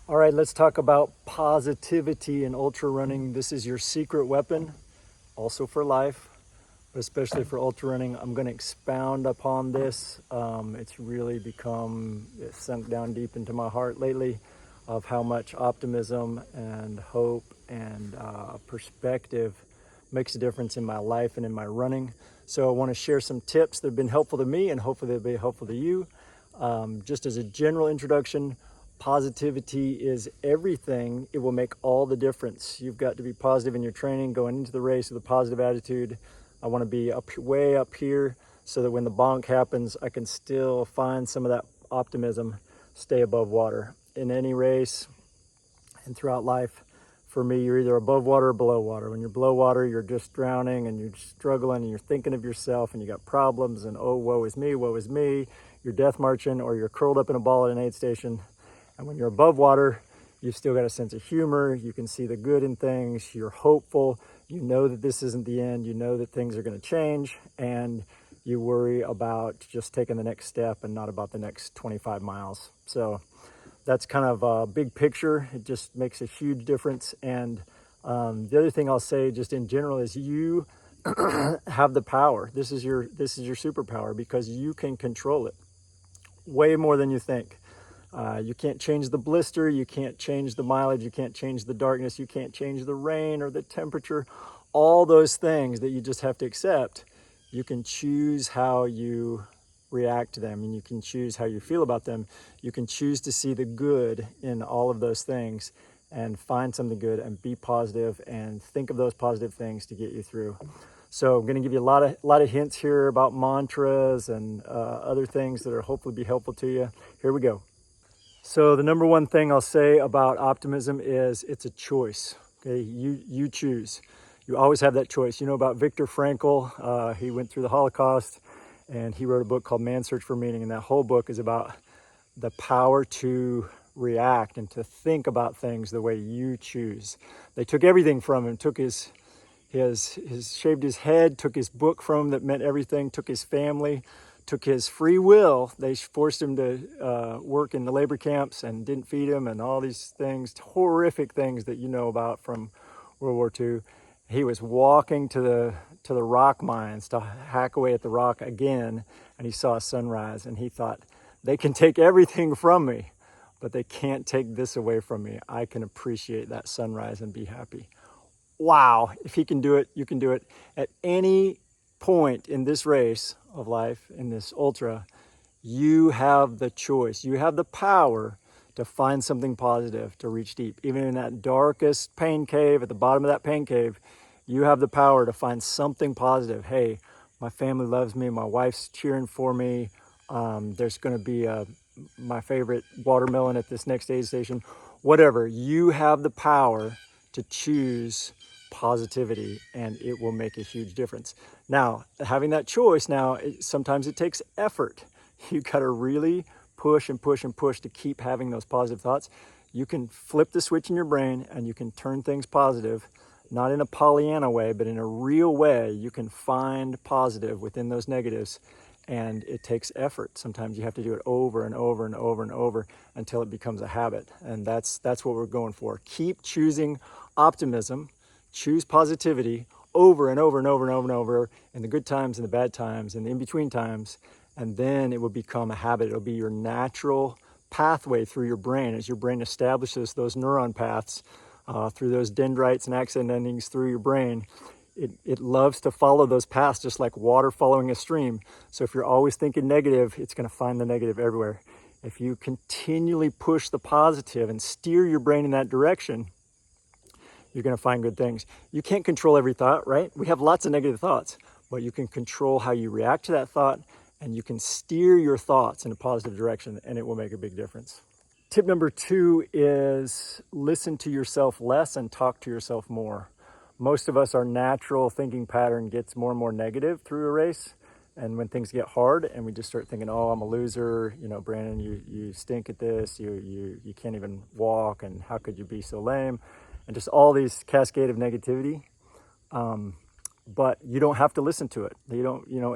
All right, let's talk about positivity in ultra running. This is your secret weapon, also for life, but especially for ultra running. I'm going to expound upon this. It's really become sunk down deep into my heart lately of how much optimism and hope and perspective makes a difference in my life and in my running. So I want to share some tips that have been helpful to me and hopefully they'll be helpful to you. Just as a general introduction, positivity is everything. It will make all the difference. You've got to be positive in your training, going into the race with a positive attitude. I want to be way up here so that when the bonk happens, I can still find some of that optimism, stay above water. In any race and throughout life, for me, you're either above water or below water. When you're below water, you're just drowning and you're struggling and you're thinking of yourself and you got problems and, oh, woe is me, woe is me. You're death marching or you're curled up in a ball at an aid station. And when you're above water, you've still got a sense of humor. You can see the good in things. You're hopeful. You know that this isn't the end. You know that things are going to change. And you worry about just taking the next step and not about the next 25 miles. So that's kind of a big picture. It just makes a huge difference. And the other thing I'll say just in general is you have the power. This is your superpower because you can control it way more than you think. You can't change the blister, you can't change the mileage, you can't change the darkness, you can't change the rain or the temperature. All those things that you just have to accept, you can choose how you react to them and you can choose how you feel about them. You can choose to see the good in all of those things and find something good and be positive and think of those positive things to get you through. So I'm going to give you a lot of hints here about mantras and other things that are hopefully be helpful to you. Here we go. So the number one thing I'll say about optimism is it's a choice. Okay, you choose. You always have that choice. You know about Viktor Frankl. He went through the Holocaust and he wrote a book called Man's Search for Meaning. And that whole book is about the power to react and to think about things the way you choose. They took everything from him, took his shaved his head, took his book from him that meant everything, took his family, took his free will. They forced him to work in the labor camps and didn't feed him and all these things, horrific things that you know about from World War II. He was walking to the rock mines to hack away at the rock again, and he saw a sunrise and he thought, they can take everything from me, but they can't take this away from me. I can appreciate that sunrise and be happy. Wow, if he can do it, you can do it. At any point in this race of life, in this ultra, you have the choice. You have the power to find something positive, to reach deep. Even in that darkest pain cave, at the bottom of that pain cave, you have the power to find something positive. Hey, my family loves me. My wife's cheering for me. There's going to be my favorite watermelon at this next aid station. Whatever. You have the power to choose positivity and it will make a huge difference. Now, having that choice now, sometimes it takes effort. You got to really push and push and push to keep having those positive thoughts. You can flip the switch in your brain and you can turn things positive, not in a Pollyanna way, but in a real way. You can find positive within those negatives, and it takes effort. Sometimes you have to do it over and over and over and over until it becomes a habit, and that's what we're going for. Keep choosing optimism, choose positivity over and over and over and over and over in the good times and the bad times and the in-between times, and then it will become a habit. It'll be your natural pathway through your brain as your brain establishes those neuron paths through those dendrites and axon endings through your brain. It loves to follow those paths just like water following a stream. So if you're always thinking negative, it's going to find the negative everywhere. If you continually push the positive and steer your brain in that direction, you're going to find good things. You can't control every thought, right? We have lots of negative thoughts, but you can control how you react to that thought, and you can steer your thoughts in a positive direction, and it will make a big difference. Tip number 2 is listen to yourself less and talk to yourself more. Most of us, our natural thinking pattern gets more and more negative through a race. And when things get hard and we just start thinking, oh, I'm a loser, you know, Brandon, you stink at this, you can't even walk, and how could you be so lame? And just all these cascade of negativity. But you don't have to listen to it.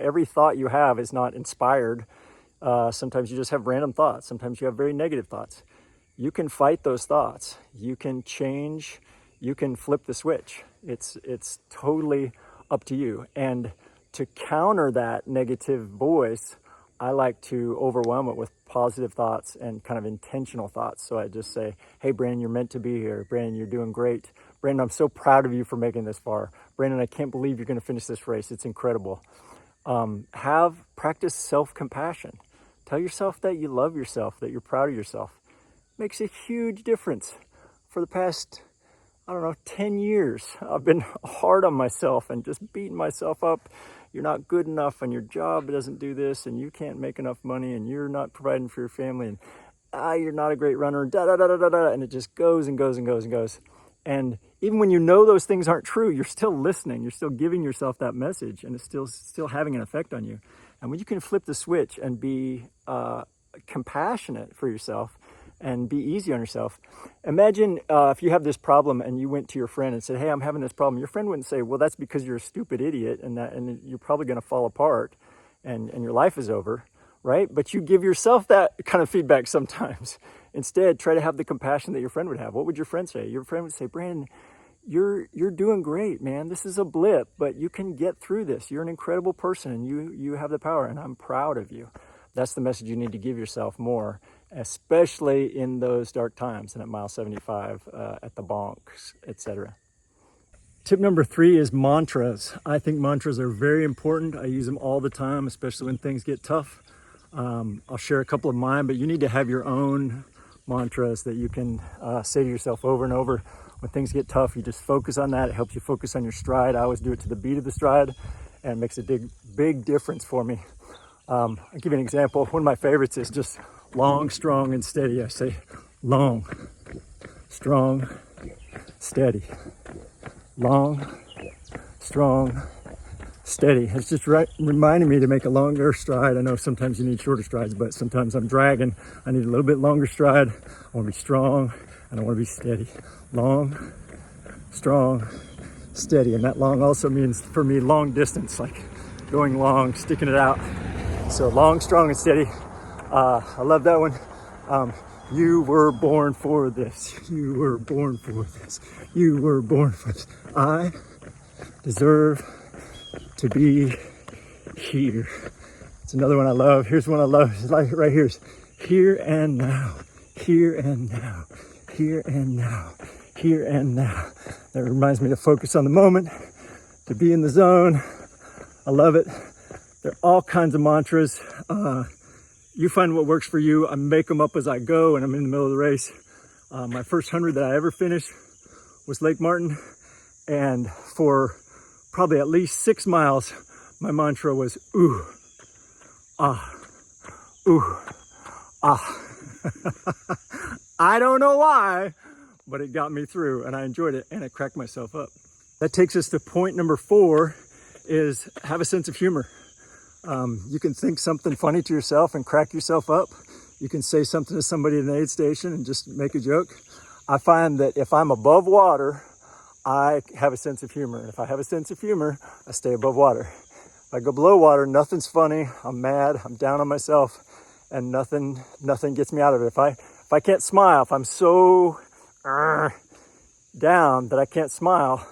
Every thought you have is not inspired. Sometimes you just have random thoughts. Sometimes you have very negative thoughts. you can fight those thoughts. You can change, you can flip the switch. It's totally up to you. And to counter that negative voice, I like to overwhelm it with positive thoughts and kind of intentional thoughts. So I just say, hey, Brandon, you're meant to be here. Brandon, you're doing great. Brandon, I'm so proud of you for making this far. Brandon, I can't believe you're going to finish this race. It's incredible. Practice self-compassion. Tell yourself that you love yourself, that you're proud of yourself. Makes a huge difference. For the past, 10 years, I've been hard on myself and just beating myself up. You're not good enough and your job doesn't do this and you can't make enough money and you're not providing for your family and you're not a great runner, and it just goes and goes and goes and goes. And even when you know those things aren't true, you're still listening. You're still giving yourself that message, and it's still having an effect on you. And when you can flip the switch and be compassionate for yourself and be easy on yourself. Imagine if you have this problem and you went to your friend and said, hey, I'm having this problem. Your friend wouldn't say, well, that's because you're a stupid idiot and you're probably going to fall apart and your life is over, right? But you give yourself that kind of feedback sometimes. Instead, try to have the compassion that your friend would have. What would your friend say? Your friend would say, Brandon, you're doing great, man. This is a blip, but you can get through this. You're an incredible person and you have the power and I'm proud of you. That's the message you need to give yourself more, especially in those dark times and at mile 75, at the bonks, etc. Tip number 3 is mantras. I think mantras are very important. I use them all the time, especially when things get tough. I'll share a couple of mine, but you need to have your own mantras that you can say to yourself over and over. When things get tough, you just focus on that. It helps you focus on your stride. I always do it to the beat of the stride, and it makes a big difference for me. I'll give you an example. One of my favorites is just long, strong, and steady. I say long, strong, steady. Long, strong, steady. It's just reminding me to make a longer stride. I know sometimes you need shorter strides, but sometimes I'm dragging. I need a little bit longer stride. I want to be strong and I want to be steady. Long, strong, steady. And that long also means for me long distance, like going long, sticking it out. So long, strong, and steady. I love that one. You were born for this. You were born for this. You were born for this. I deserve to be here. It's another one I love. Here's one I love. It's like right here. It's here and now. Here and now. Here and now. Here and now. That reminds me to focus on the moment, to be in the zone. I love it. There are all kinds of mantras. You find what works for you. I make them up as I go and I'm in the middle of the race. My first 100 that I ever finished was Lake Martin. And for probably at least 6 miles, my mantra was, ooh, ah, ooh, ah. I don't know why, but it got me through and I enjoyed it and I cracked myself up. That takes us to point number 4 is have a sense of humor. You can think something funny to yourself and crack yourself up. You can say something to somebody at an aid station and just make a joke. I find that if I'm above water, I have a sense of humor. And if I have a sense of humor, I stay above water. If I go below water, nothing's funny. I'm mad. I'm down on myself, and nothing gets me out of it. If I can't smile, if I'm so down that I can't smile,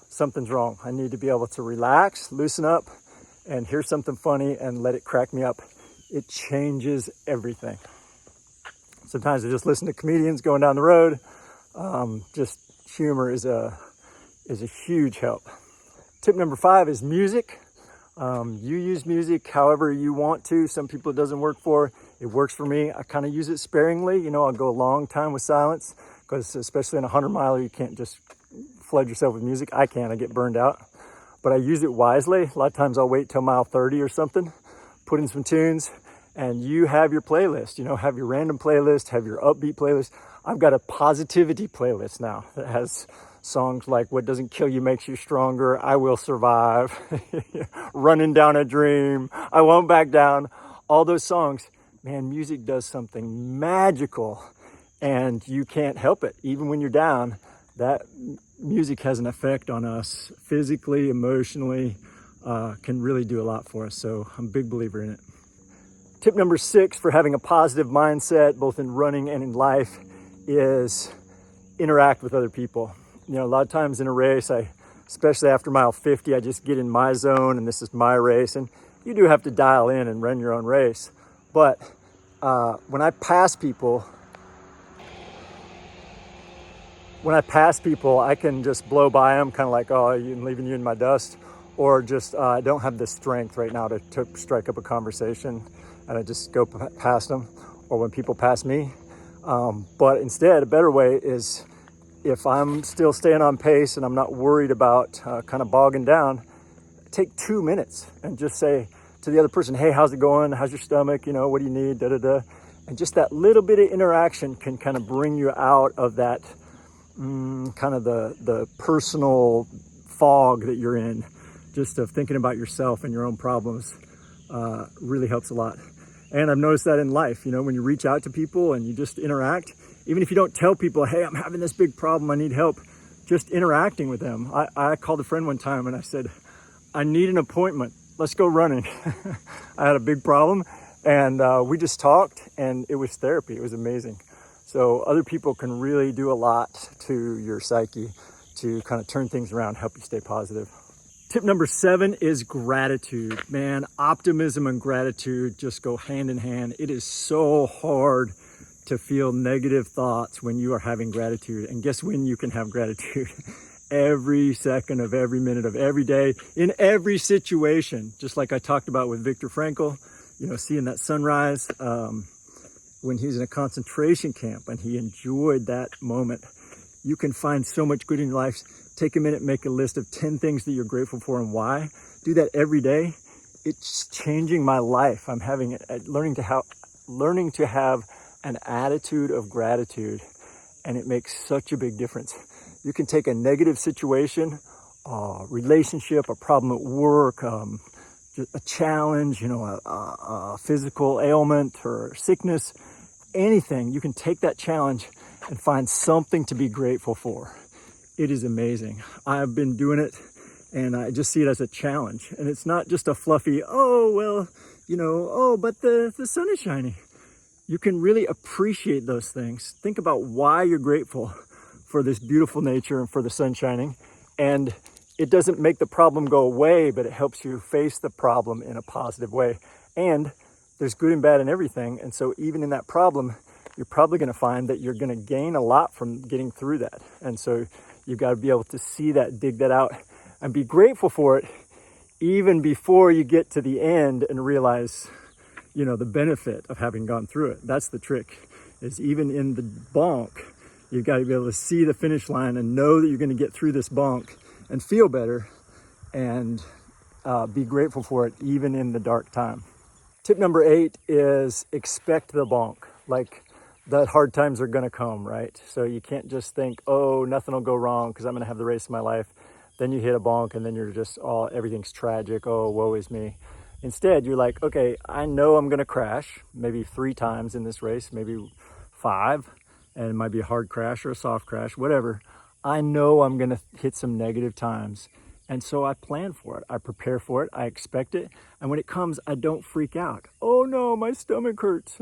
something's wrong. I need to be able to relax, loosen up, and hear something funny and let it crack me up. It changes everything. Sometimes I just listen to comedians going down the road. Just humor is a huge help. Tip number 5 is music. You use music however you want to. Some people it doesn't work for. It works for me. I kind of use it sparingly. I'll go a long time with silence because especially in a 100-miler, you can't just flood yourself with music. I can't. I get burned out. But I use it wisely. A lot of times I'll wait till mile 30 or something, put in some tunes, and you have your playlist. Have your random playlist, have your upbeat playlist. I've got a positivity playlist now that has songs like What Doesn't Kill You Makes You Stronger, I Will Survive, Running Down a Dream, I Won't Back Down. All those songs, man, music does something magical and you can't help it. Even when you're down, that music has an effect on us physically, emotionally, can really do a lot for us. So I'm a big believer in it. Tip number 6 for having a positive mindset, both in running and in life, is interact with other people. You know, a lot of times in a race, especially after mile 50, I just get in my zone and this is my race. And you do have to dial in and run your own race. But when I pass people, I can just blow by them, kind of like, oh, I'm leaving you in my dust. Or just, I don't have the strength right now to strike up a conversation, and I just go past them. Or when people pass me. But instead, a better way is, if I'm still staying on pace and I'm not worried about kind of bogging down, take 2 minutes and just say to the other person, hey, how's it going? How's your stomach? You know, what do you need? Da, da, da. And just that little bit of interaction can kind of bring you out of that kind of the personal fog that you're in, just of thinking about yourself and your own problems. Really helps a lot. And I've noticed that in life, you know, when you reach out to people and you just interact, even if you don't tell people, hey, I'm having this big problem, I need help, just interacting with them. I called a friend one time and I said, I need an appointment. Let's go running. I had a big problem, and we just talked, and it was therapy. It was amazing. So other people can really do a lot to your psyche to kind of turn things around, help you stay positive. Tip number 7 is gratitude. Man, optimism and gratitude just go hand in hand. It is so hard to feel negative thoughts when you are having gratitude. And guess when you can have gratitude? Every second of every minute of every day, in every situation. Just like I talked about with Viktor Frankl, you know, seeing that sunrise when he was in a concentration camp and he enjoyed that moment. You can find so much good in your life. Take a minute, make a list of 10 things that you're grateful for and why. Do that every day. It's changing my life. I'm learning to have an attitude of gratitude, and it makes such a big difference. You can take a negative situation, a relationship, a problem at work, a challenge, you know, a physical ailment or sickness, anything. You can take that challenge and find something to be grateful for. It is amazing. I've been doing it, and I just see it as a challenge. And it's not just a fluffy, oh, well, you know, oh, but the sun is shining. You can really appreciate those things. Think about why you're grateful for this beautiful nature and for the sun shining. And it doesn't make the problem go away, but it helps you face the problem in a positive way. And there's good and bad in everything. And so even in that problem, you're probably going to find that you're going to gain a lot from getting through that. And so you've got to be able to see that, dig that out, and be grateful for it even before you get to the end and realize, you know, the benefit of having gone through it. That's the trick, is even in the bonk, you've got to be able to see the finish line and know that you're going to get through this bonk and feel better and be grateful for it even in the dark time. Tip number 8 is expect the bonk. Like, that hard times are going to come, right? So you can't just think, oh, nothing will go wrong because I'm going to have the race of my life. Then you hit a bonk and then you're just, oh, everything's tragic. Oh, woe is me. Instead, you're like, okay, I know I'm going to crash maybe 3 times in this race, maybe 5, and it might be a hard crash or a soft crash, whatever. I know I'm going to hit some negative times. And so I plan for it. I prepare for it. I expect it. And when it comes, I don't freak out. Oh no, my stomach hurts.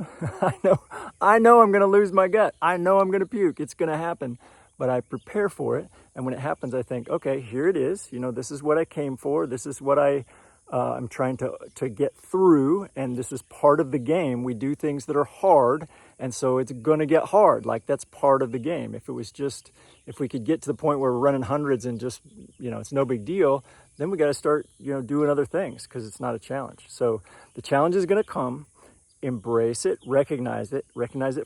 I know I'm going to lose my gut. I know I'm going to puke. It's going to happen. But I prepare for it. And when it happens, I think, okay, here it is. You know, this is what I came for. This is what I'm trying to get through. And this is part of the game. We do things that are hard. And so it's going to get hard. Like, that's part of the game. If we could get to the point where we're running hundreds and just, you know, it's no big deal, then we got to start, you know, doing other things because it's not a challenge. So the challenge is going to come. Embrace it, recognize it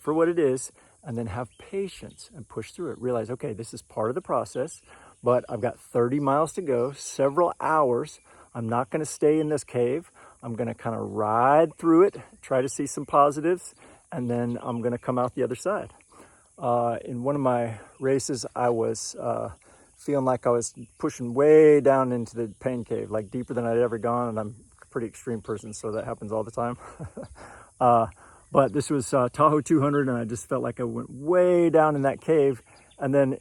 for what it is, and then have patience and push through it. Realize, okay, this is part of the process, but I've got 30 miles to go, several hours. I'm not going to stay in this cave. I'm going to kind of ride through it, try to see some positives, and then I'm going to come out the other side. In one of my races, I was feeling like I was pushing way down into the pain cave, like deeper than I'd ever gone, and I'm a pretty extreme person, so that happens all the time. But this was Tahoe 200, and I just felt like I went way down in that cave, and then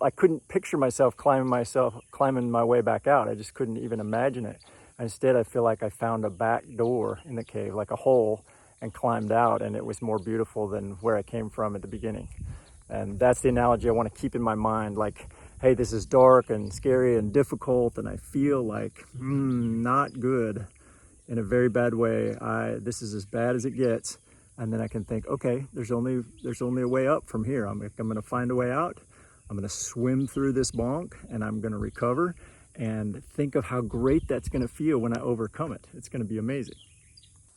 I couldn't picture myself climbing my way back out. I just couldn't even imagine it. Instead, I feel like I found a back door in the cave, like a hole, and climbed out, and it was more beautiful than where I came from at the beginning. And that's the analogy I want to keep in my mind. Like, hey, this is dark and scary and difficult, and I feel like not good, in a very bad way. This is as bad as it gets. And then I can think, okay, there's only a way up from here. I'm going to find a way out. I'm going to swim through this bonk, and I'm going to recover, and think of how great that's going to feel when I overcome it. It's going to be amazing.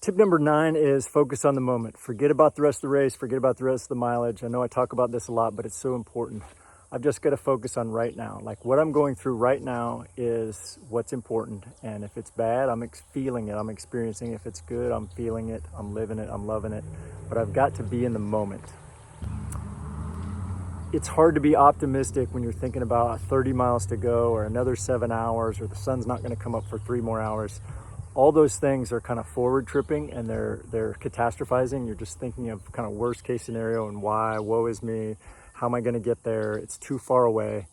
Tip number 9 is focus on the moment. Forget about the rest of the race. Forget about the rest of the mileage. I know I talk about this a lot, but it's so important. I've just got to focus on right now. Like, what I'm going through right now is what's important. And if it's bad, I'm feeling it. I'm experiencing it. If it's good, I'm feeling it. I'm living it. I'm loving it. But I've got to be in the moment. It's hard to be optimistic when you're thinking about 30 miles to go, or another 7 hours, or the sun's not going to come up for 3 more hours. All those things are kind of forward tripping, and they're catastrophizing. You're just thinking of kind of worst case scenario and why, woe is me. How am I going to get there? It's too far away.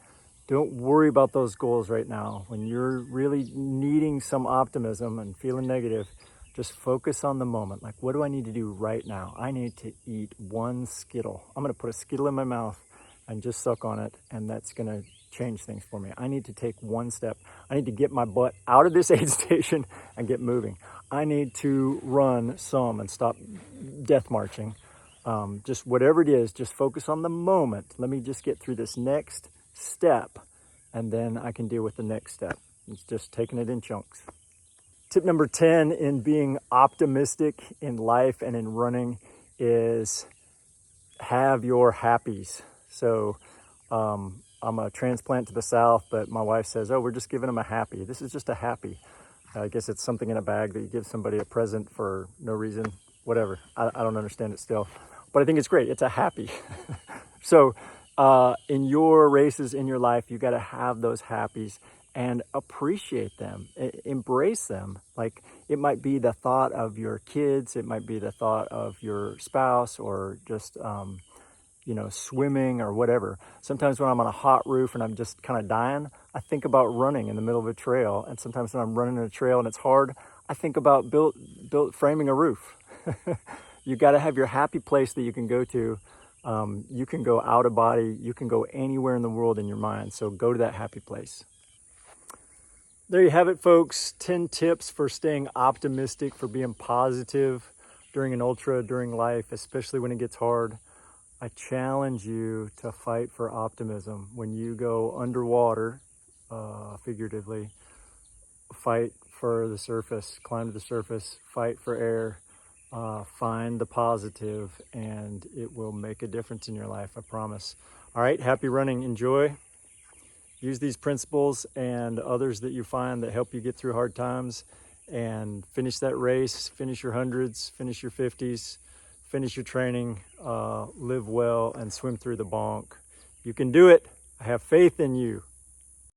Don't worry about those goals right now. When you're really needing some optimism and feeling negative, just focus on the moment. Like, what do I need to do right now? I need to eat one Skittle. I'm going to put a Skittle in my mouth and just suck on it, and that's going to change things for me. I need to take one step. I need to get my butt out of this aid station and get moving. I need to run some and stop death marching. Just whatever it is, just focus on the moment. Let me just get through this next step, and then I can deal with the next step. It's just taking it in chunks. Tip number 10 in being optimistic in life and in running is have your happies. So I'm a transplant to the South, but my wife says, oh, we're just giving them a happy. This is just a happy. I guess it's something in a bag that you give somebody a present for no reason, whatever. I don't understand it still, but I think it's great. It's a happy. So in your races, in your life, you got to have those happies and appreciate them, embrace them. Like, it might be the thought of your kids. It might be the thought of your spouse, or just, swimming or whatever. Sometimes when I'm on a hot roof and I'm just kind of dying, I think about running in the middle of a trail. And sometimes when I'm running in a trail and it's hard, I think about framing a roof. You got to have your happy place that you can go to. You can go out of body. You can go anywhere in the world in your mind. So go to that happy place. There you have it, folks. 10 tips for staying optimistic, for being positive during an ultra, during life, especially when it gets hard. I challenge you to fight for optimism. When you go underwater, figuratively, fight for the surface, climb to the surface, fight for air, find the positive, and it will make a difference in your life, I promise. All right, happy running, enjoy. Use these principles and others that you find that help you get through hard times, and finish that race, finish your 100s, finish your 50s, finish your training, live well, and swim through the bonk. You can do it. I have faith in you.